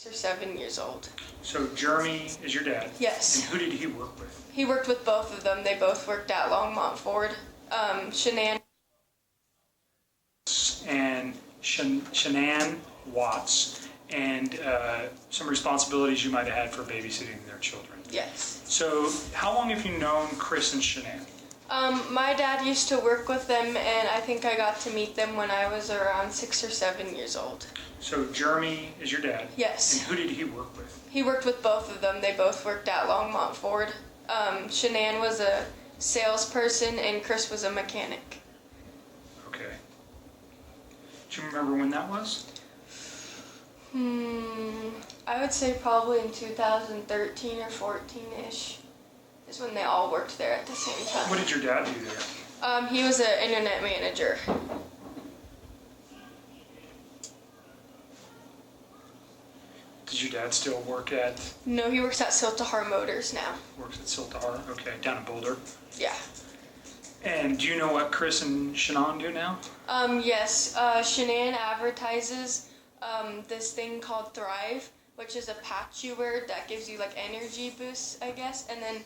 or 7 years old. So Jeremy is your dad? Yes. And who did he work with? He worked with both of them. They both worked at Longmont Ford. Shanann. And Shanann Watts, and some responsibilities you might have had for babysitting their children. Yes. So how long have you known Chris and Shanann? My dad used to work with them, and I think I got to meet them when I was around 6 or 7 years old. So Jeremy is your dad? Yes. And who did he work with? He worked with both of them. They both worked at Longmont Ford. Shanann was a salesperson, and Chris was a mechanic. Okay. Do you remember when that was? I would say probably in 2013 or 14-ish is when they all worked there at the same time. What did your dad do there? He was an internet manager. Does your dad still work at? No, he works at Siltahar Motors now. Works at Siltahar, okay, down in Boulder. Yeah. And do you know what Chris and Shanann do now? Yes. Shanann advertises this thing called Thrive, which is a patch you wear that gives you like energy boosts, I guess. And then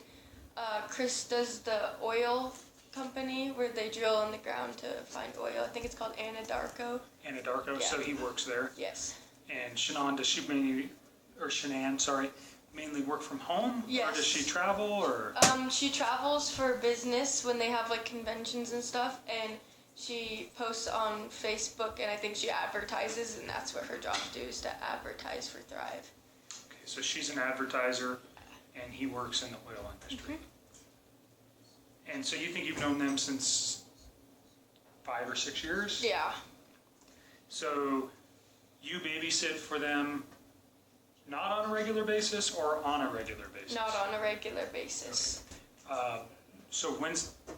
Chris does the oil company where they drill in the ground to find oil. I think it's called Anadarko. Anadarko, Yeah. so he works there. Yes. And Shanann, does she mainly work from home? Yes. Or does she travel, or? She travels for business when they have like conventions and stuff, and she posts on Facebook, and I think she advertises, and that's what her job is to advertise for Thrive. Okay, so she's an advertiser, and he works in the oil industry. Mm-hmm. And so you think you've known them since 5 or 6 years? Yeah. So you babysit for them not on a regular basis or on a regular basis? Not on a regular basis. Okay. So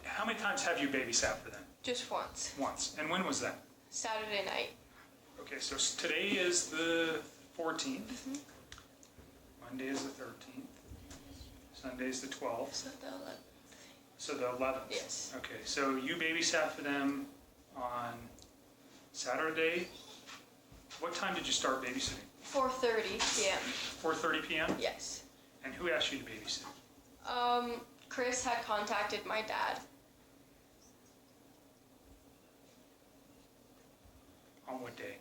how many times have you babysat for them? Just once. Once. And when was that? Saturday night. Okay, so today is the 14th. Mm-hmm. Monday is the 13th. Sunday is the 12th. So the 11th. So the 11th? Yes. Okay, so you babysat for them on Saturday. What time did you start babysitting? 4:30 p.m. 4:30 p.m.? Yes. And who asked you to babysit? Chris had contacted my dad. On what day?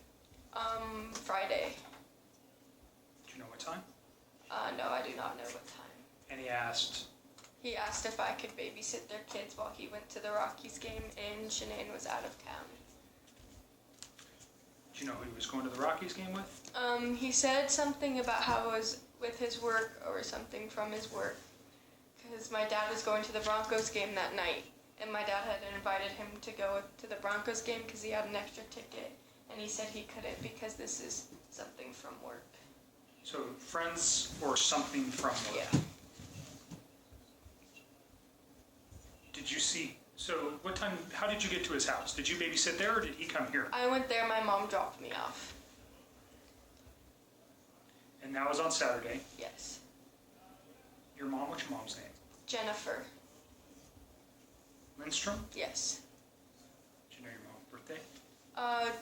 Friday. Do you know what time? No, I do not know what time. And he asked, He asked if I could babysit their kids while he went to the Rockies game, and Shanann was out of town. do you know who he was going to the Rockies game with? He said something about how it was with his work or something from his work, because my dad was going to the Broncos game that night, and my dad had invited him to go to the Broncos game because he had an extra ticket, and he said he couldn't because this is something from work. So friends or something from work? Yeah. Did you see, so what time, how did you get to his house? Did you babysit there or did he come here? I went there, my mom dropped me off. And that was on Saturday. Yes. Your mom, what's your mom's name? Jennifer. Lindstrom? Yes. Do you know your mom's birthday?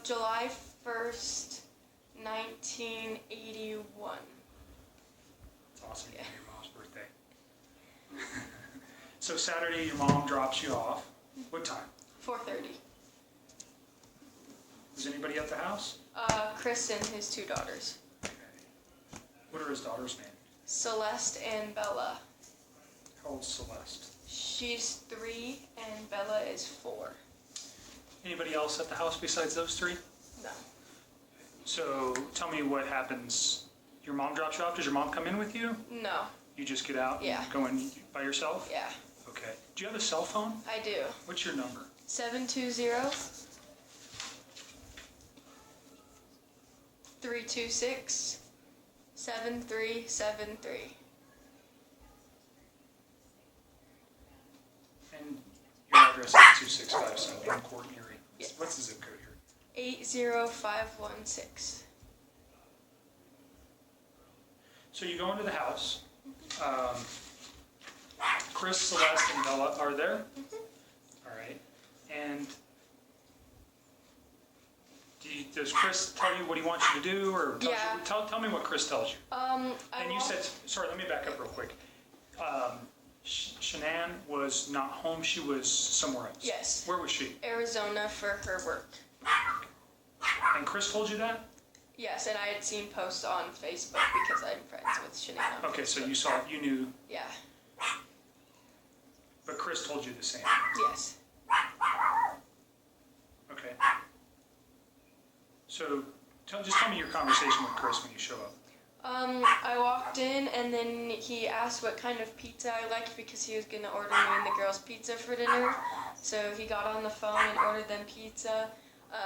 July 1st, 1981. It's awesome to Yeah. know your mom's birthday. So Saturday your mom drops you off. What time? 4:30. Was anybody at the house? Chris and his 2 daughters. Okay. What are his daughters' names? Celeste and Bella. How old's Celeste? She's 3 and Bella is 4. Anybody else at the house besides those 3? No. So tell me what happens. Your mom drops you off. Does your mom come in with you? No. You just get out Yeah. and go in by yourself? Yeah, Okay. Do you have a cell phone? I do. What's your number? 720-326-7373. And your address is 2657 in Court, Erie. Yes. What's the zip code here? 80516. So you go into the house. Chris, Celeste, and Bella are there. Mm-hmm. All right. And do does Chris tell you what he wants you to do, or Yeah. tell me what Chris tells you? And you said, sorry, let me back up real quick. Shanann was not home, she was somewhere else. Yes. Where was she? Arizona for her work. And Chris told you that? Yes, and I had seen posts on Facebook because I'm friends with Shanann. Okay, so you saw it, you knew, Yeah. but Chris told you the same. Yes. Okay. So just tell me your conversation with Chris when you show up. I walked in and then he asked what kind of pizza I liked because he was gonna order me and the girls pizza for dinner. So he got on the phone and ordered them pizza.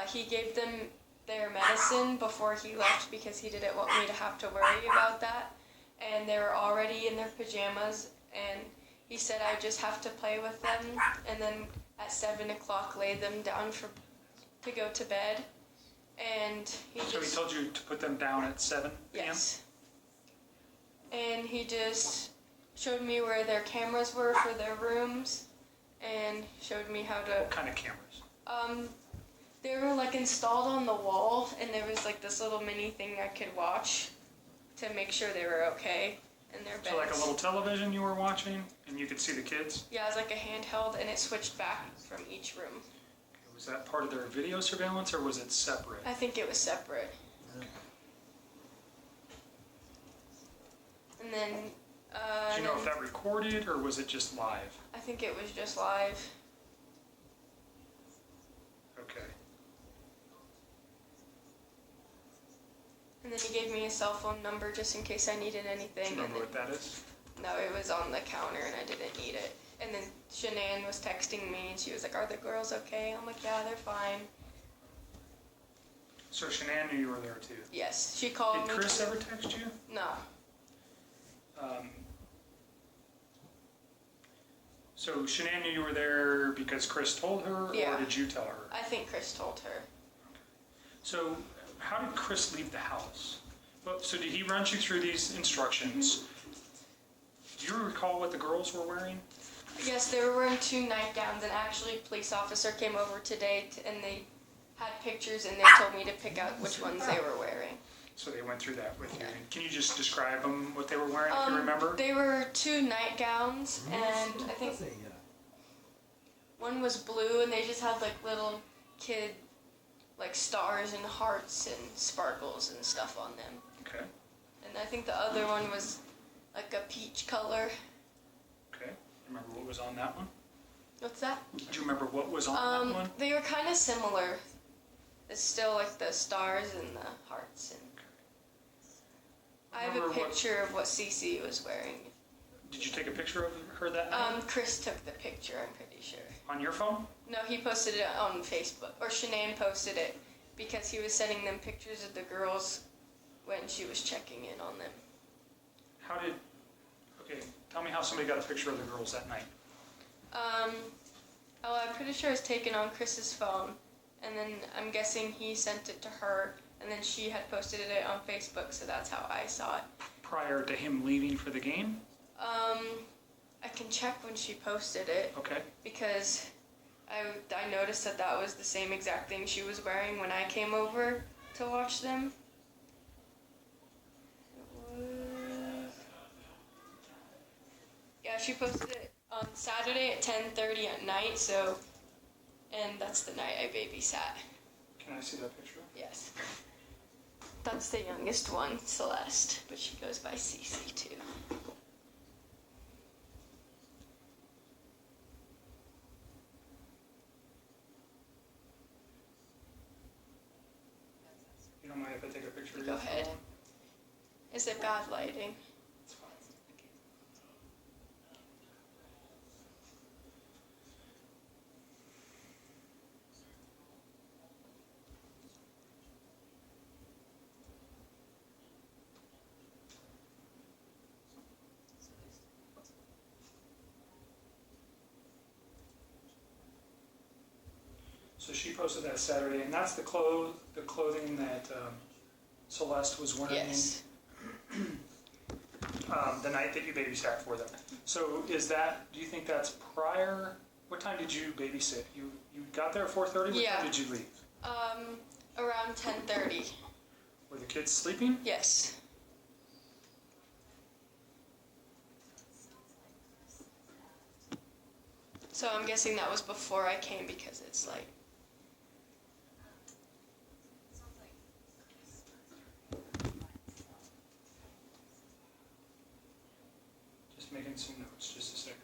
He gave them their medicine before he left because he didn't want me to have to worry about that. And they were already in their pajamas and he said I just have to play with them and then at 7 o'clock lay them down to go to bed. And he told you to put them down at 7 p.m.? Yes. And he just showed me where their cameras were for their rooms and showed me how to... What kind of cameras? They were like installed on the wall and there was like this little mini thing I could watch to make sure they were okay in their beds. So like a little television you were watching and you could see the kids? Yeah, it was like a handheld and it switched back from each room. Was that part of their video surveillance or was it separate? I think it was separate. And then... Do you know if that recorded or was it just live? I think it was just live. Okay. And then he gave me a cell phone number just in case I needed anything. Do you remember what that is? No, it was on the counter and I didn't need it. And then Shanann was texting me and she was like, "Are the girls okay?" I'm like, "Yeah, they're fine." So Shanann knew you were there too? Yes, she called me. Did Chris ever text you? No. So Shanann knew you were there because Chris told her, Yeah. or did you tell her? I think Chris told her. So how did Chris leave the house? Well, so did he run you through these instructions? Do you recall what the girls were wearing? Yes, they were wearing 2 nightgowns and actually a police officer came over today and they had pictures and they told me to pick out which ones they were wearing. So they went through that with you. And can you just describe them, what they were wearing, if you remember? They were 2 nightgowns and I think one was blue and they just had like little kid like stars and hearts and sparkles and stuff on them. Okay. And I think the other one was like a peach color. Okay. Remember what was on that one? What's that? Do you remember what was on that one? They were kind of similar. It's still like the stars and the hearts. And I have a picture of what Cece was wearing. Did you take a picture of her that night? Chris took the picture, I'm pretty sure. On your phone? No, he posted it on Facebook, or Shanann posted it, because he was sending them pictures of the girls when she was checking in on them. Okay, tell me how somebody got a picture of the girls that night. I'm pretty sure it was taken on Chris's phone, and then I'm guessing he sent it to her, and then she had posted it on Facebook, so that's how I saw it. Prior to him leaving for the game? I can check when she posted it. Okay. Because I noticed that was the same exact thing she was wearing when I came over to watch them. Yeah, she posted it on Saturday at 10:30 at night, and that's the night I babysat. Can I see that picture? Yes. That's the youngest one, Celeste, but she goes by Cece too. You don't mind if I take a picture of Go your ahead. phone? Is it bad lighting? It's fine. So she posted that Saturday, and that's the clothing that Celeste was wearing. Yes. The night that you babysat for them. So do you think that's prior? What time did you babysit? You got there at 4:30? What Yeah. time did you leave? Around 10:30. Were the kids sleeping? Yes. So I'm guessing that was before I came because it's light. Just making some notes, just a second.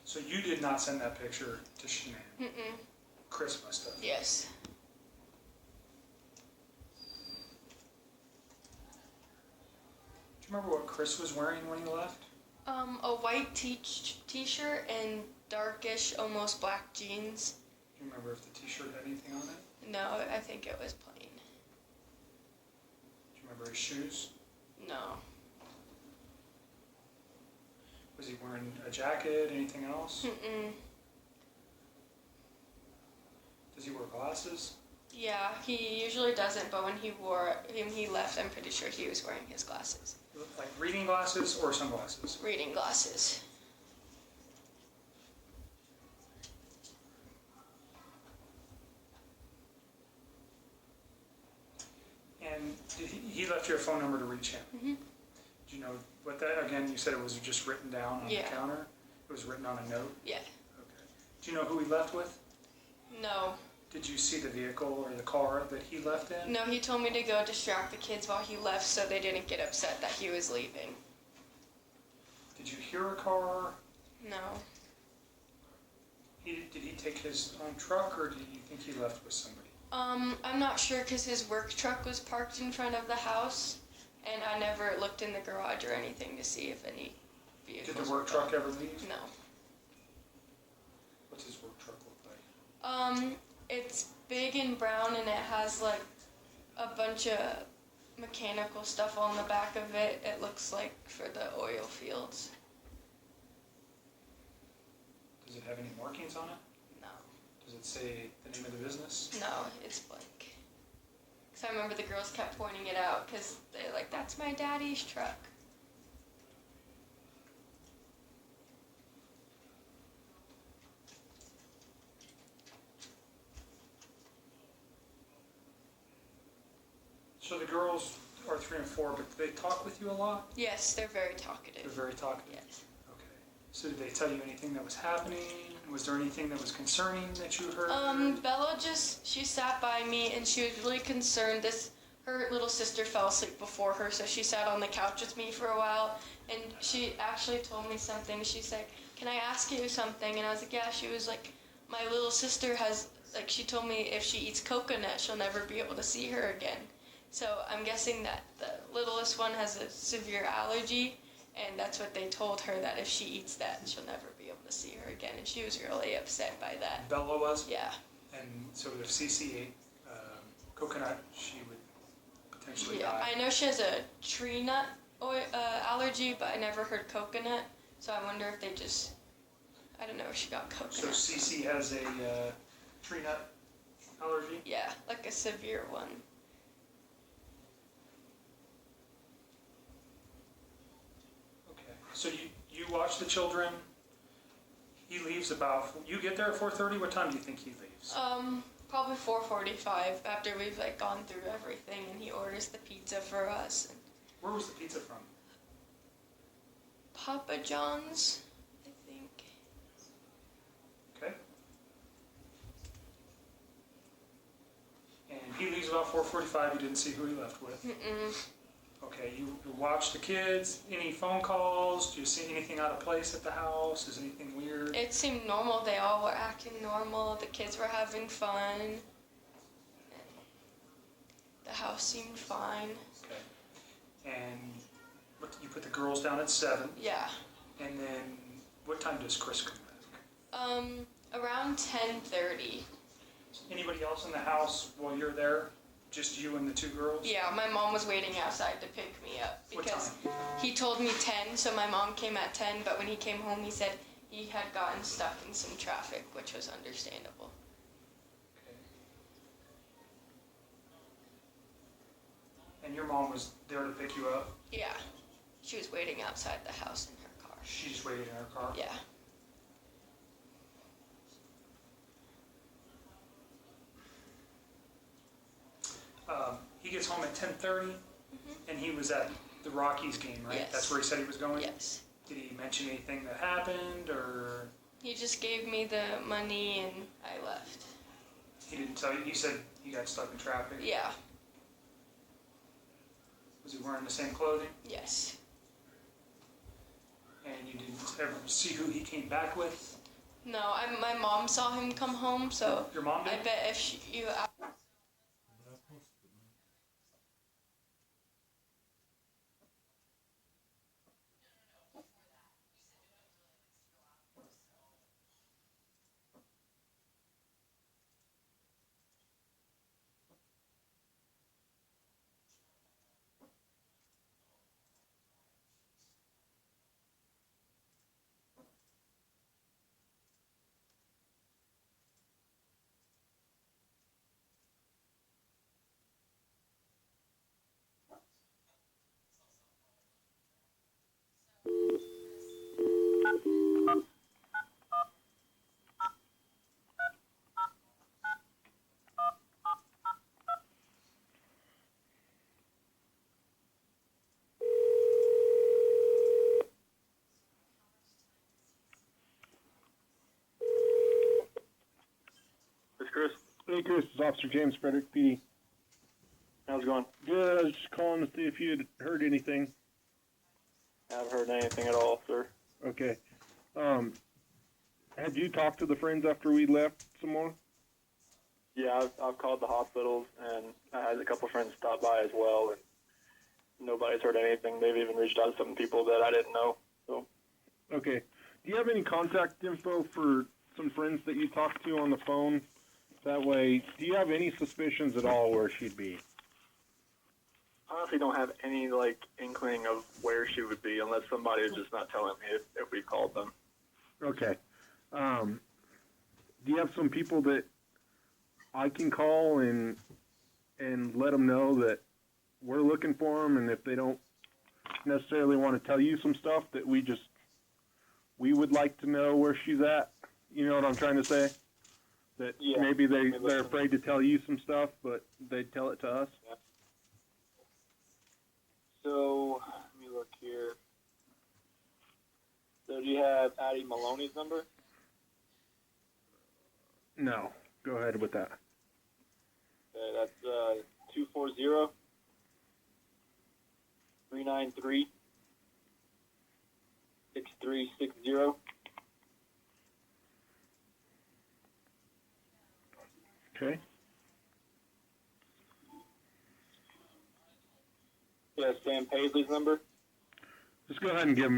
So you did not send that picture to Shanann. Mm-mm. Chris must have. Yes. Do you remember what Chris was wearing when he left? A white t-shirt and darkish, almost black jeans. Do you remember if the t-shirt had anything on it? No, I think it was plain. Do you remember his shoes? No. Was he wearing a jacket, anything else? Mm-mm. Does he wear glasses? Yeah, he usually doesn't, but when he left, I'm pretty sure he was wearing his glasses. Like reading glasses or sunglasses? Reading glasses. And he left you a phone number to reach him? Mm-hmm. Do you know what that, again, you said it was just written down on the Yeah. counter? It was written on a note? Yeah. Okay. Do you know who he left with? No. Did you see the vehicle or the car that he left in? No, he told me to go distract the kids while he left so they didn't get upset that he was leaving. Did you hear a car? No. Did he take his own truck or did you think he left with somebody? I'm not sure because his work truck was parked in front of the house, and I never looked in the garage or anything to see if any vehicles. Did the work truck ever leave? No. What's his work truck look like? It's big and brown, and it has like a bunch of mechanical stuff on the back of it. It looks like for the oil fields. Does it have any markings on it? No. Does it say the name of the business? No, it's blank. Because I remember the girls kept pointing it out because they're like, that's my daddy's truck. So the girls are 3 and 4, but do they talk with you a lot? Yes, they're very They're talkative. very talkative? Yes. Okay. So did they tell you anything that was happening? Was there anything that was concerning that you heard? Bella she sat by me and she was really concerned. Her little sister fell asleep before her, so she sat on the couch with me for a while, and she actually told me something. She's like, can I ask you something? And I was like, yeah. She was like, my little sister she told me if she eats coconut, she'll never be able to see her again. So I'm guessing that the littlest one has a severe allergy, and that's what they told her, that if she eats that, she'll never be able to see her again. And she was really upset by that. Bella was? Yeah. And so if Cece ate coconut, she would potentially Yeah, die? I know she has a tree nut allergy, but I never heard coconut. So I wonder if they just, I don't know if she got So coconut. Cece has a tree nut allergy? Yeah, like a severe one. Okay. So you watch the children. He leaves about, you get there at 4:30? What time do you think he leaves? Probably 4:45 after we've like gone through everything, and he orders the pizza for us. Where was the pizza from? Papa John's, I think. Okay. And he leaves about 4:45. You didn't see who he left with. Mm-mm. Okay, you watch the kids. Any phone calls? Do you see anything out of place at the house? Is anything weird? It seemed normal. They all were acting normal. The kids were having fun. The house seemed fine. Okay. And you put the girls down at 7. Yeah. And then what time does Chris come back? Around 10:30. Anybody else in the house while you're there? Just you and the 2 girls? Yeah, my mom was waiting outside to pick me up What because time? he told me 10, so my mom came at 10, but when he came home, he said he had gotten stuck in some traffic, which was understandable. Okay. And your mom was there to pick you up? Yeah. She was waiting outside the house in her car. She just waited in her car? Yeah. He gets home at 10:30, and he was at the Rockies game, right? Yes. That's where he said he was going? Yes. Did he mention anything that happened, or? He just gave me the money and I left. He didn't tell you? He said he got stuck in traffic? Yeah. Was he wearing the same clothing? Yes. And you didn't ever see who he came back with? No, my mom saw him come home, so Your mom did? I bet if you Chris. Hey, Chris, it's Officer James Frederick, PD. How's it going? Good, I was just calling to see if you had heard anything. I haven't heard anything at all, sir. Okay. Had you talked to the friends after we left some more? Yeah, I've called the hospitals, and I had a couple friends stop by as well, and nobody's heard anything. They've even reached out to some people that I didn't know. So. Okay. Do you have any contact info for some friends that you talked to on the phone? That way, do you have any suspicions at all where she'd be? I honestly don't have any, inkling of where she would be unless somebody is just not telling me if we called them. Okay. Do you have some people that I can call and let them know that we're looking for them, and if they don't necessarily want to tell you some stuff, that we would like to know where she's at? You know what I'm trying to say? That maybe they're afraid to tell you some stuff, but they'd tell it to us. Yeah. So, let me look here. So, do you have Addie Maloney's number? No. Go ahead with that. Okay, that's 240 393 6360. Okay. Yeah, Sam Paisley's number. Just go ahead and give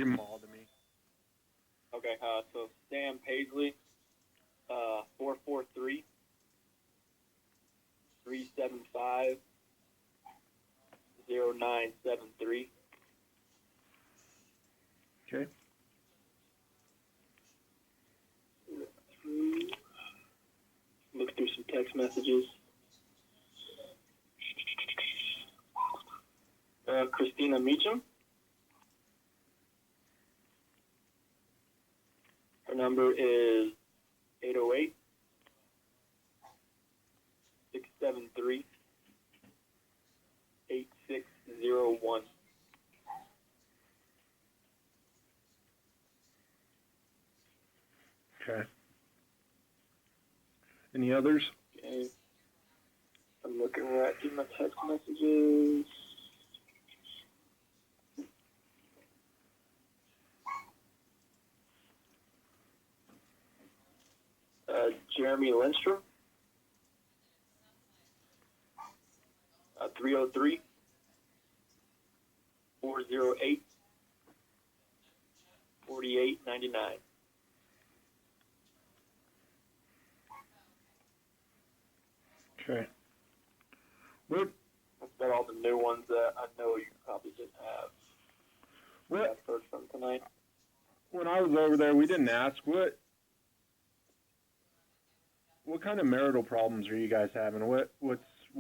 them all to me. Okay, so Sam Paisley, 443 375 0973. Okay. Look through some text messages. Christina Meacham. Her number is 808 673 8601. Okay. Any others? Okay. I'm looking right through my text messages. Jeremy Lindstrom, 303 408 4899. Okay. What? That's about all the new ones that I know you probably didn't have. What? I've heard from tonight. When I was over there, we didn't ask what kind of marital problems are you guys having? Why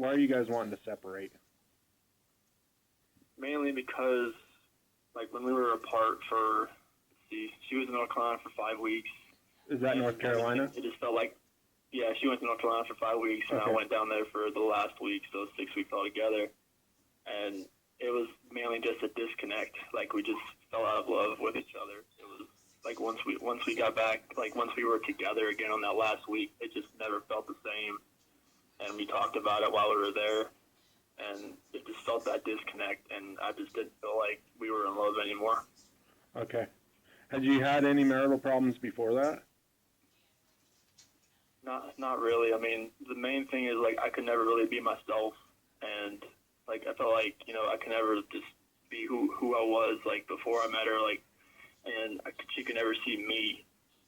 are you guys wanting to separate? mainly because, like, when we were apart for, let's see, she was in North Carolina for 5 weeks. Is that North Carolina? It just felt like, yeah, she went to North Carolina for 5 weeks, and Okay. I went down there for the last week, so 6 weeks altogether. And it was mainly just a disconnect. Like, we just fell out of love with each other. It was like once we got back, like once we were together again on that last week, it just never felt the same. And we talked about it while we were there, and it just felt that disconnect, and I just didn't feel like we were in love anymore. Okay. Had you had any marital problems before that? Not really. I mean, the main thing is, like, I could never really be myself, and, like, I felt like, you know, I could never just be who I was, like, before I met her, like, and she could never see me,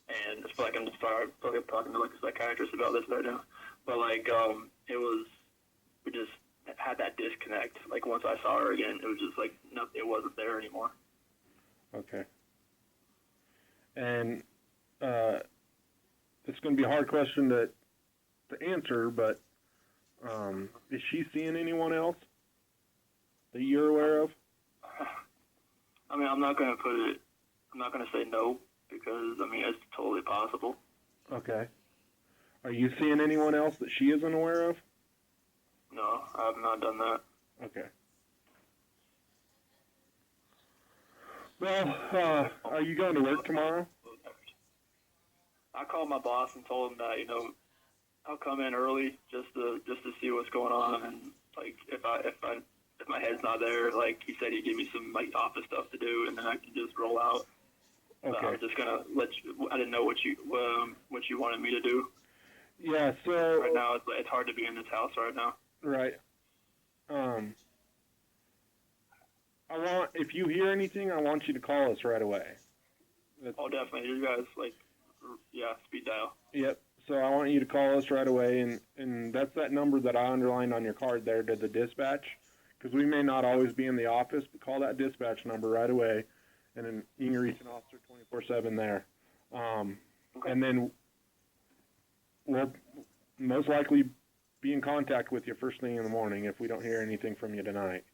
and I feel like I'm just talking to, like, a psychiatrist about this right now, but, like, we just had that disconnect. Like, once I saw her again, it was just, like, no, it wasn't there anymore. Okay. And it's going to be a hard question to answer, but is she seeing anyone else that you're aware of? I mean, I'm not going to say no, because, I mean, it's totally possible. Okay. Are you seeing anyone else that she isn't aware of? No, I have not done that. Okay. Well, are you going to work tomorrow? I called my boss and told him that, you know, I'll come in early just to see what's going on, and, like, if my head's not there, like, he said he'd give me some, like, office stuff to do, and then I can just roll out. Okay. But I was just gonna let you. I didn't know what you wanted me to do. Yeah. So right now it's hard to be in this house right now. Right. If you hear anything, I want you to call us right away. Oh, definitely. You guys, like, yeah, speed dial. Yep. So I want you to call us right away, and that's that number that I underlined on your card there to the dispatch, because we may not always be in the office, but call that dispatch number right away, and then you can reach an officer 24/7 there. Okay. And then we'll most likely be in contact with you first thing in the morning if we don't hear anything from you tonight.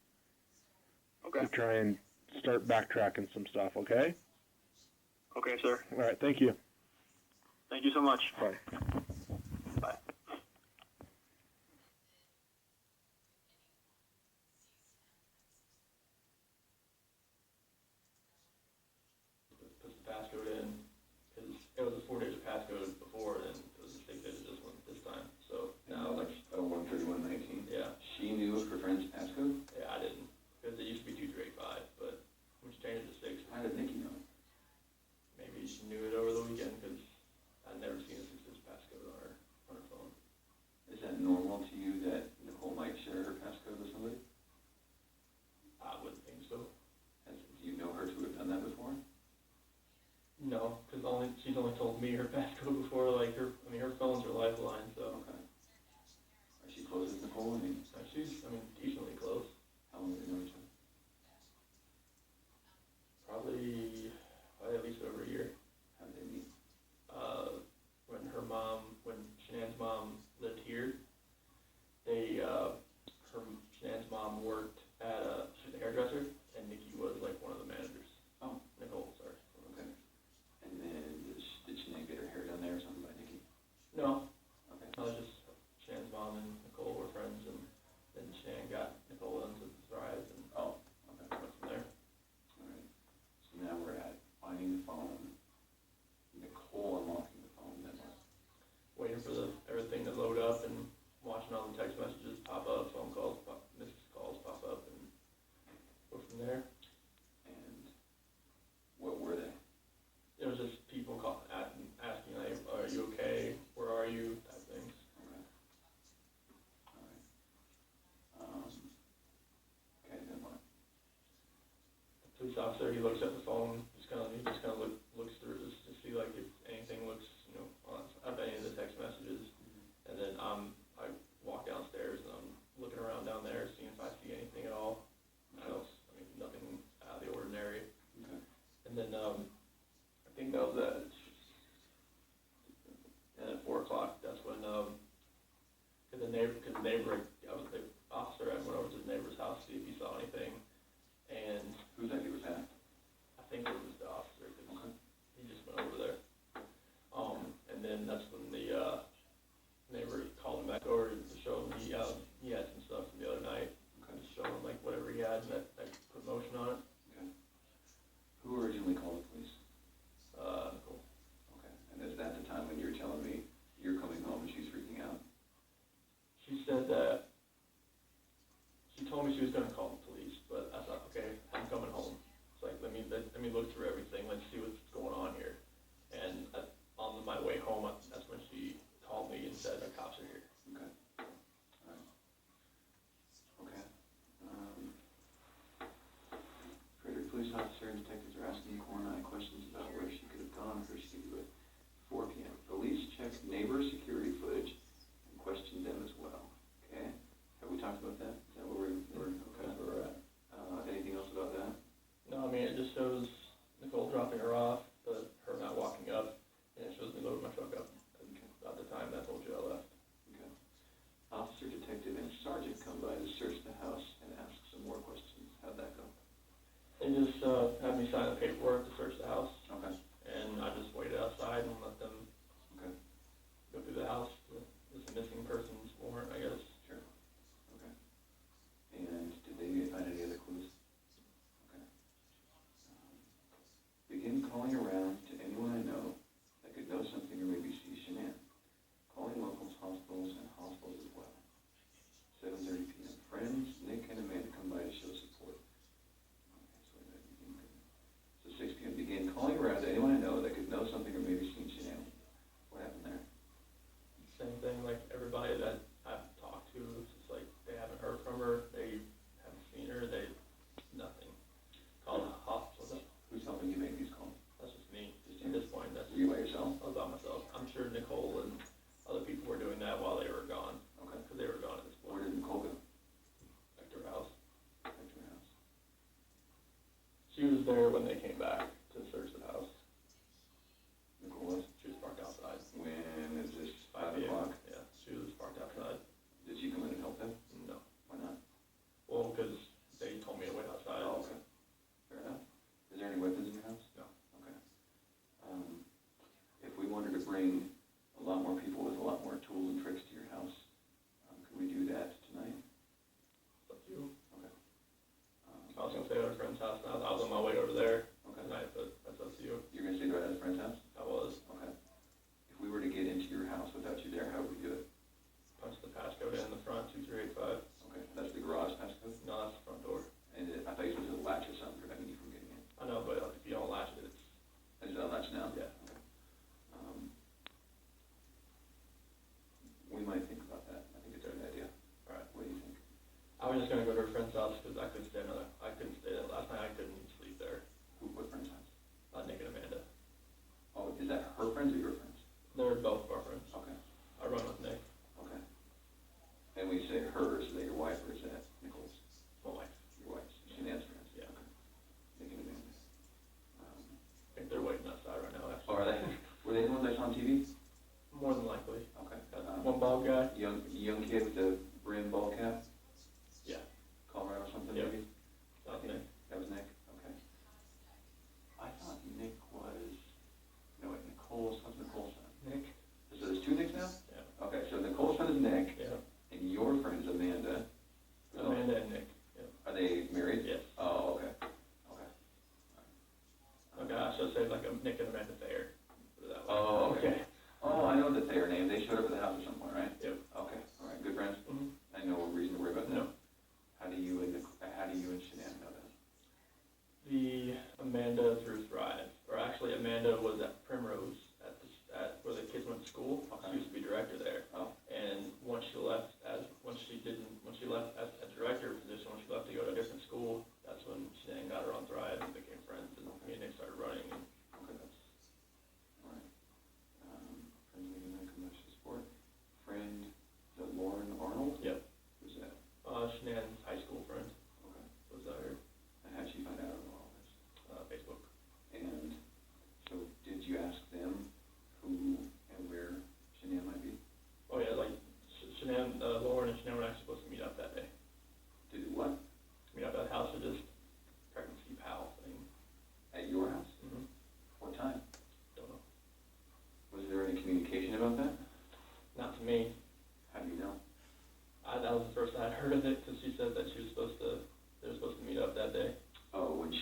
Okay. To try and start backtracking some stuff, okay? Okay, sir. All right, thank you. Thank you so much. Bye. Bye. Put the passcode in, because it was a 4-digit passcode before, and it was a 6-digit this time. So now, like 013119. Yeah. She knew of her friend's passcode? Yeah, I didn't, because it used to be 2385, but we changed it to 6. How did Nikki know? Maybe she knew it over the weekend, because I'd never seen a 6-digit passcode on her phone. Is that normal to you that Nicole might share her passcode with somebody? I wouldn't think so. Do you know her to have done that before? No, because she's only told me her passcode before. Like her phone's her lifeline. So. Okay. Are she close with Nicole? She's decently close. How long have they known each other? Probably at least over a year. How did they meet? When Shanann's mom lived here, Shanann's mom worked at she's a hairdresser, and Nikki was like one of the managers. Oh. Nicole, sorry. Okay. And then did Shanann get her hair done there or something by Nikki? No. Okay. No, just Shannon's mom and Nicole were friends, and then Shannon got Nicole into Thrive, and Okay. went from there. All right. So now we're at finding the phone, Nicole unlocking the phone, then what? Waiting for everything to load up and watching all the text messages pop up, phone calls, missed calls pop up, and go from there. And what were they? It was just people asking like, "Are you okay? Where are you?" type things. Okay. All right. Okay, then what? The police officer, he looks at the phone, he just kind of looks through it just to see like if anything looks, on any of the text messages, and then I walk downstairs and I'm looking around down there, seeing if I see anything at all. Nothing out of the ordinary. Okay. And then I think that was at 4 o'clock. That's when the officer, I went over to the neighbor's house to see if he saw anything, side that put motion on it. Okay. Who originally called the police? Nicole. Okay. And is that the time when you were telling me you're coming home and she's freaking out? She said that, she told me she was gonna call the police, but I thought, okay, I'm coming home. It's like, let me look through everything, let's see what's going on here. And on my way home, that's when she called me and said the cops are here. Okay. All right. Okay. Frederick police officer and detectives are asking Coronet questions about where she could have gone, where she could do it. 4 p.m. Police checked neighbor security footage and questioned them as well. Okay. Have we talked about that? Is that where we're okay? That's where we're at. Anything else about that? No, I mean, it just shows Nicole dropping her off, but her not walking up, and it shows me loading my truck up. About the time that I told you I left. Okay. Officer, detective, and sergeant come by to search the house and ask some more questions. How'd that go? They just had me sign the paperwork to search the house, Okay. and I just waited outside and let them Okay. go through the house with this missing persons warrant, I guess. Sure. Okay. And did they find any other clues? Okay. Begin calling around to anyone I know that could know something or maybe see Shanann. Calling locals, hospitals, and hospitals as well. 7:30 p.m. Friends, Nick and Amanda come by to show support. Okay, so 6 p.m.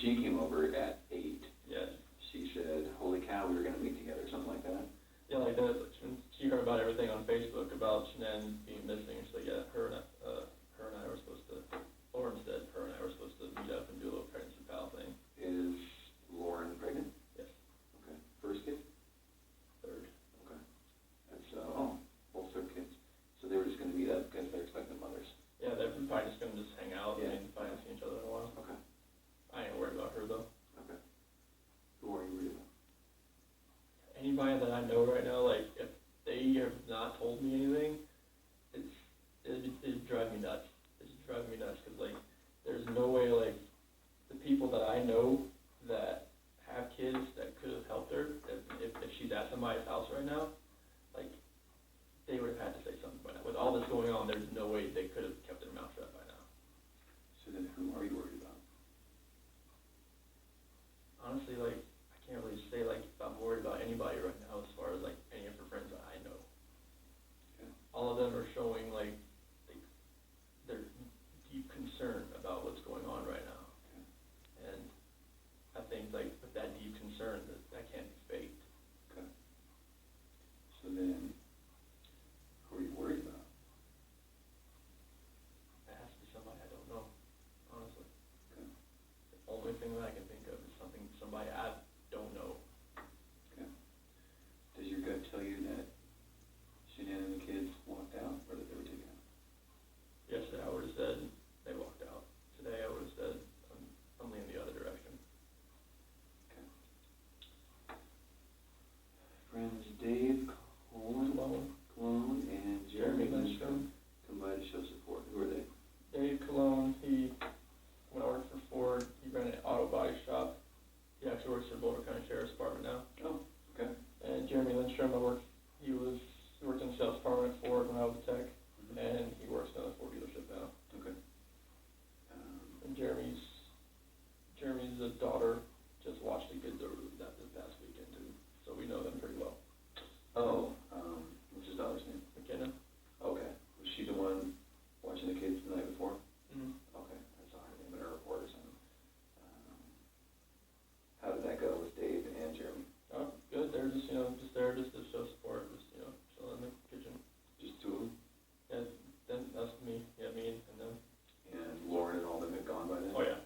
she came over at 8. Yeah. She said, "Holy cow, we were gonna meet together," something like that. Yeah, like that. She heard about everything on Facebook about Shanann being missing. She's like, yeah, her and I were supposed to. Lauren said her and I were supposed to meet up and do a little pregnancy pal thing. Is Lauren pregnant? Yes. Okay. First kid? Third. Okay. That's both third kids. So they were just gonna meet up because they're expecting mothers. Yeah, they're probably just gonna just hang out Yeah. and probably haven't seen each other in a while. Okay. I ain't worried about her though. Okay. Who are you worried about? Anybody that I know right now, like if they have not told me anything, it'd drive me nuts. It's driving me nuts because like there's no way like the people that I know that have kids that could have helped her if she's at somebody's house right now, like they would have had to say something by now. With all this going on, there's no way they could have kept their mouth shut by now. So then who are you worried about? Honestly, like I can't really say like if I'm worried about anybody right now as far as like any of her friends that I know. Okay. All of them are showing like their deep concern about what's going on right now. Okay. And I think like with that deep concern that can't be faked. Okay. So then, who are you worried about? It has to be somebody I don't know, honestly. Okay. The only thing that I can think of is somebody I don't know. Okay. Does your gut tell you that Shanann and the kids walked out, or that they were taken out? Yesterday I would have said they walked out. Today I would have said I'm leaning the other direction. Okay. Friends Dave Cologne and Jeremy Lindstrom come by to show support. Who are they? Dave Cologne, when I worked for Ford, he ran an auto body shop. He actually works for Boulder County Sheriff's Department now. Oh, okay. And Jeremy Lindstrom, he worked in the sales department at Ford when I was a tech, and he works in a Ford dealership now. Okay. And Jeremy's daughter just watched the kids over that this past weekend too, so we know them pretty well. What's his daughter's name? McKenna. Okay. Was she the one watching the kids the night before? Mm-hmm. Okay. I saw her name in a report or something. How did that go with Dave and Jeremy? Oh, good. They're just there just to show support, just chilling in the kitchen. Just two of them? Yeah, then that's me. Yeah, me and them. And Lauren and all them had gone by then? Oh yeah,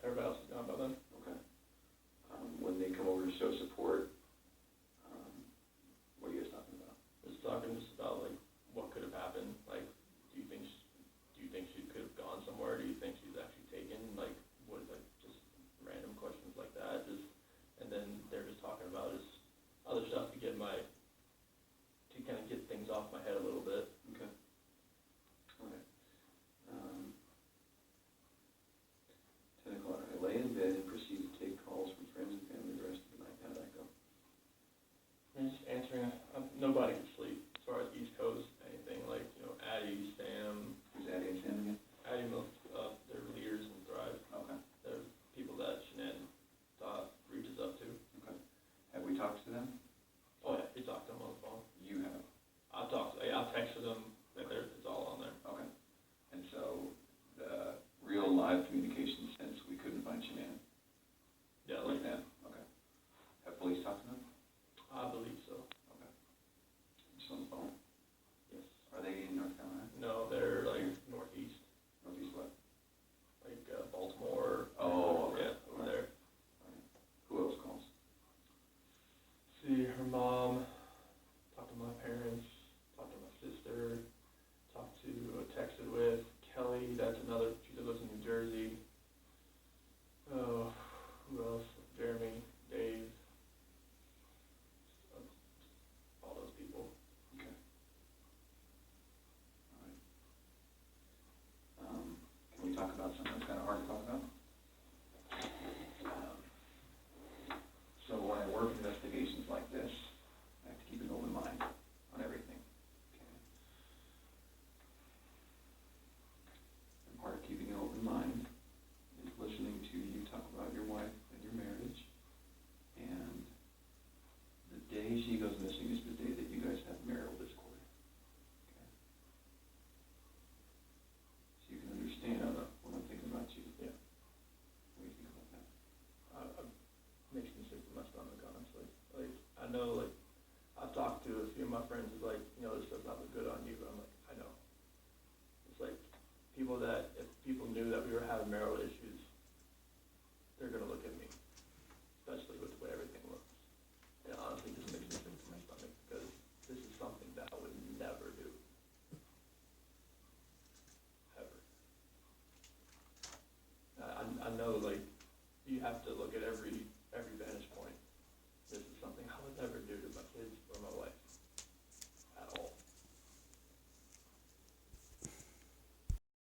have to look